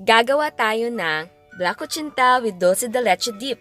Gagawa tayo ng Black Kutsinta with Dulce de Leche dip.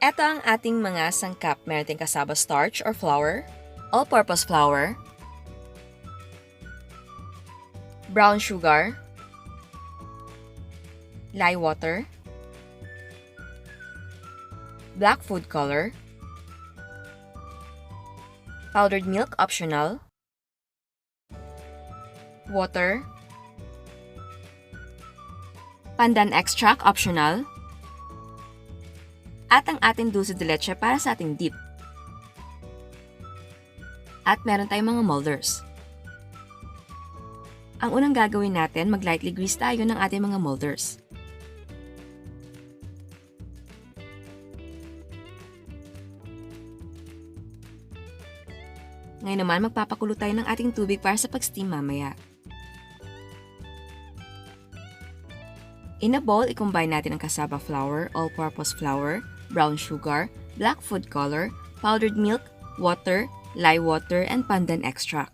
Ito ang ating mga sangkap. Meron tayong cassava starch or flour, all-purpose flour, brown sugar, lye water, black food color, powdered milk optional, water, pandan extract optional, at ang ating dulce de leche para sa ating dip. At meron tayong mga molders. Ang unang gagawin natin, mag-lightly grease tayo ng ating mga molders. Ngayon naman, magpapakulo tayo ng ating tubig para sa pag-steam mamaya. In a bowl, i-combine natin ang cassava flour, all-purpose flour, brown sugar, black food color, powdered milk, water, lye water, and pandan extract.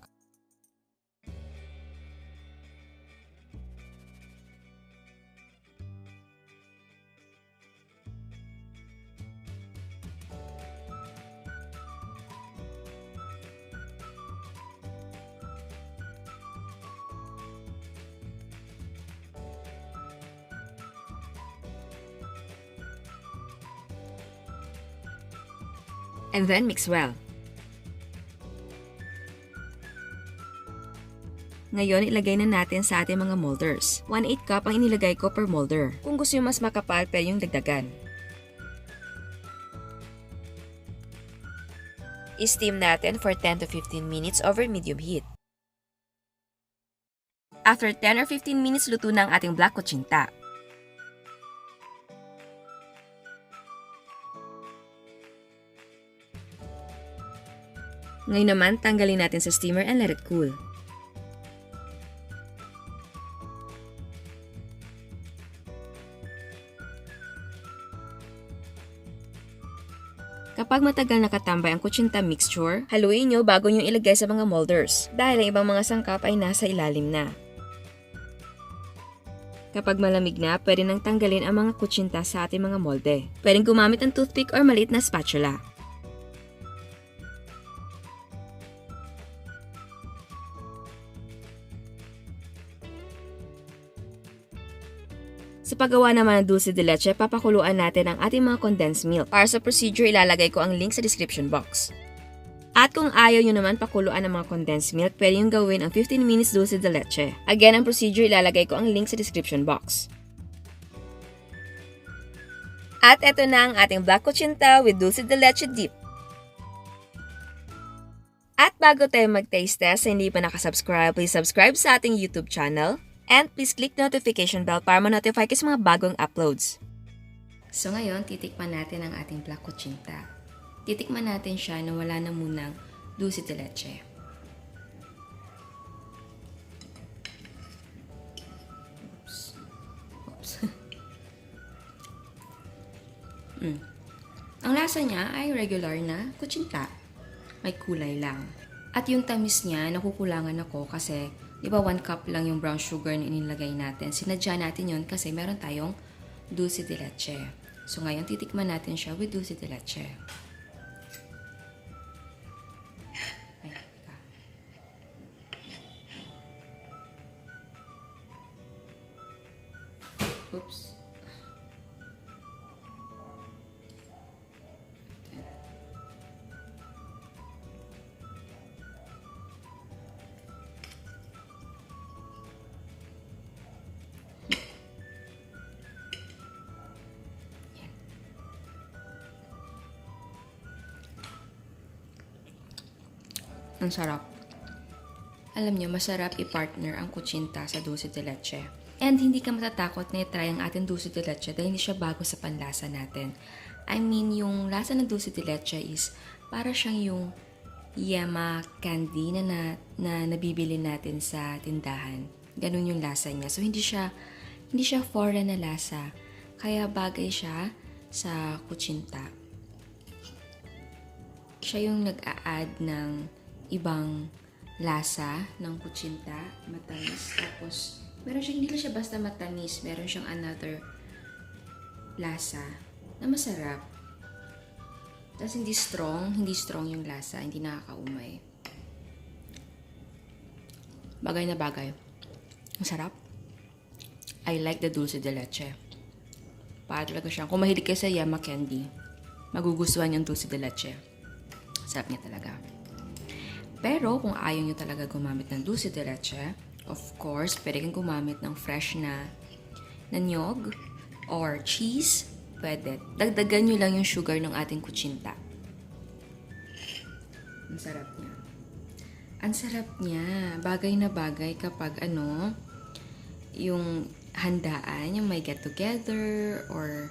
And then mix well. Ngayon, ilagay na natin sa ating mga molders. 1/8 cup ang inilagay ko per molder. Kung gusto nyo mas makapal, pwede yung dagdagan. I-steam natin for 10 to 15 minutes over medium heat. After 10 or 15 minutes, luto na ang ating black kutsinta. Ngayon naman, tanggalin natin sa steamer and let it cool. Kapag matagal nakatambay ang kutsinta mixture, haluin nyo bago nyo ilagay sa mga molders dahil ang ibang mga sangkap ay nasa ilalim na. Kapag malamig na, pwede nang tanggalin ang mga kutsinta sa ating mga molde. Pwedeng gumamit ng toothpick or maliit na spatula. Sa paggawa naman ng dulce de leche, papakuluan natin ang ating mga condensed milk. Para sa procedure, ilalagay ko ang link sa description box. At kung ayaw nyo naman pakuluan ang mga condensed milk, pwede yung gawin ang 15 minutes dulce de leche. Again, ang procedure, ilalagay ko ang link sa description box. At eto na ang ating black kutsinta with dulce de leche dip. At bago tayo mag-taste test, sa hindi pa nakasubscribe, please subscribe sa ating YouTube channel. And please click the notification bell para ma-notify kayo sa mga bagong uploads. So ngayon, titikman natin ang ating black kutsinta. Titikman natin siya na wala na munang dulce de leche. Oops. Ang lasa niya ay regular na kutsinta. May kulay lang. At yung tamis niya, nakukulangan ako kasi di ba 1 cup lang yung brown sugar na inilagay natin. Sinadya natin yon kasi meron tayong dulce de leche. So ngayon, titikman natin siya with dulce de leche. Ay, oops. Ang sarap. Alam nyo, masarap i-partner ang kutsinta sa dulce de leche. And hindi ka matatakot na i-try ang ating dulce de leche dahil hindi siya bago sa panlasa natin. I mean, yung lasa ng dulce de leche is para siyang yung Yema candy na nabibili natin sa tindahan. Ganun yung lasa niya. So, hindi siya foreign na lasa. Kaya bagay siya sa kutsinta. Siya yung nag-a-add ng ibang lasa ng kutsinta, matamis, tapos hindi lang siya basta matamis. Meron siyang another lasa na masarap. Tapos hindi strong yung lasa. Hindi nakakaumay. Bagay na bagay. Ang sarap. I like the Dulce de Leche. Para talaga siyang, kung mahilig kayo sa Yema candy, magugustuhan yung Dulce de Leche. Sarap niya talaga. Pero kung ayaw nyo talaga gumamit ng Dulce de Leche, of course, pwede kang gumamit ng fresh na niyog or cheese. Pwede. Dagdagan nyo lang yung sugar ng ating kutsinta. Ang sarap niya. Ang sarap niya. Bagay na bagay kapag yung handaan, yung may get together or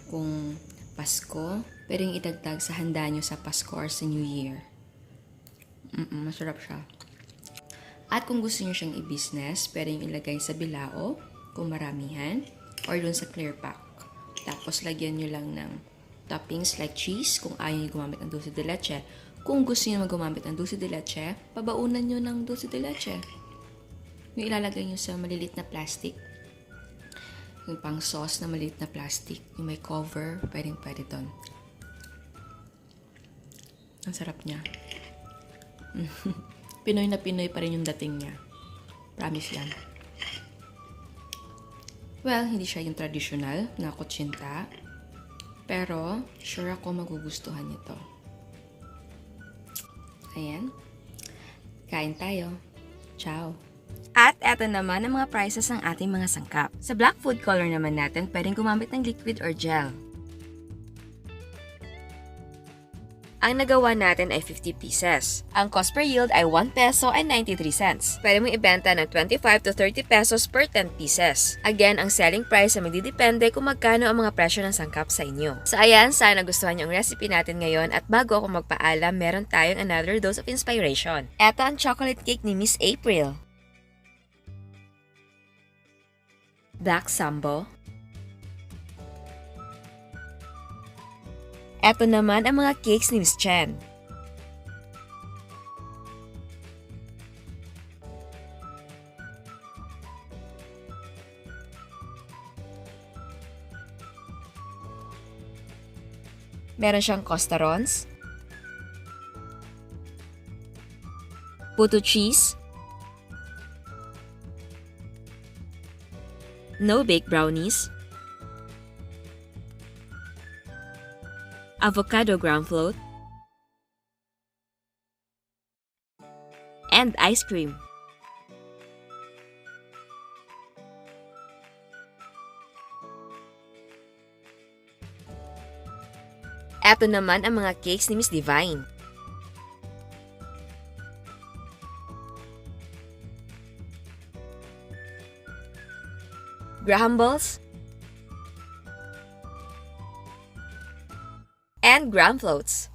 kung Pasko, pwedeng idagdag sa handa nyo sa Pasko or sa New Year. Masarap siya. At kung gusto nyo siyang i-business, pwedeng ilagay sa bilao kung maramihan or dun sa clear pack. Tapos, lagyan nyo lang ng toppings like cheese kung ayaw nyo gumamit ng dulce de leche. Kung gusto nyo gumamit ng dulce de leche, pabaunan nyo ng dulce de leche. Yung ilalagay nyo sa malilit na plastic. Yung pang sauce na malilit na plastic. Yung may cover, pwede doon. Ang sarap niya. Pinoy na Pinoy pa rin yung dating niya. Promise yan. Well, hindi siya yung traditional na kutsinta. Pero, sure ako magugustuhan nito. Ayan. Kain tayo. Ciao! At eto naman ang mga prices ng ating mga sangkap. Sa black food color naman natin, pwedeng gumamit ng liquid or gel. Ang nagawa natin ay 50 pieces. Ang cost per yield ay 1 peso and 93 cents. Pwede mong ibenta ng 25 to 30 pesos per 10 pieces. Again, ang selling price ay magdidepende kung magkano ang mga presyo ng sangkap sa inyo. So ayan, sana nagustuhan niyo ang recipe natin ngayon at bago ako magpaalam, meron tayong another dose of inspiration. Eto ang chocolate cake ni Miss April. Black Sambo. Eto naman ang mga cakes ni Miss Chen. Meron siyang costarons, puto cheese, no-bake brownies, avocado ground float, and ice cream. Eto naman ang mga cakes ni Miss Divine. Graham balls, and ground floats.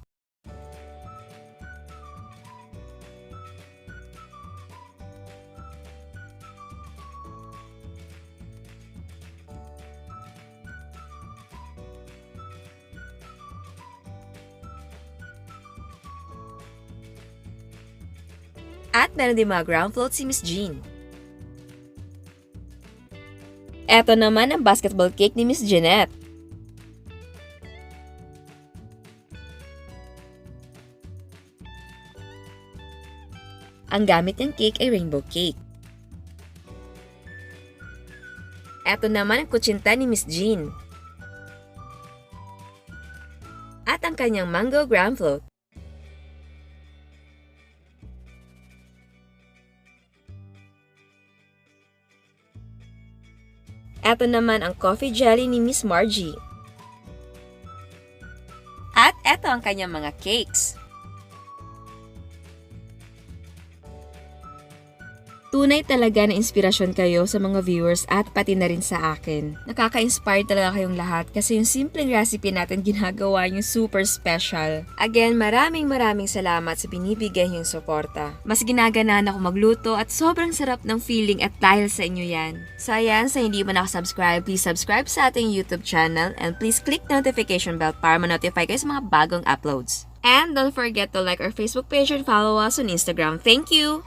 At meron din mga ground floats si Miss Jean. Eto naman ang basketball cake ni Miss Jeanette. Ang gamit ng cake ay rainbow cake. Eto naman ang kutsinta ni Miss Jean. At ang kanyang mango ground float. Eto naman ang coffee jelly ni Miss Margie. At eto ang kanyang mga cakes. Tunay talaga na inspirasyon kayo sa mga viewers at pati na rin sa akin. Nakaka-inspire talaga kayong lahat kasi yung simpleng recipe natin ginagawa yung super special. Again, maraming salamat sa binibigay niyong suporta. Mas ginaganahan ako magluto at sobrang sarap ng feeling at dahil sa inyo yan. So ayan, sa hindi mo nakasubscribe, please subscribe sa ating YouTube channel and please click the notification bell para ma-notify kayo sa mga bagong uploads. And don't forget to like our Facebook page and follow us on Instagram. Thank you!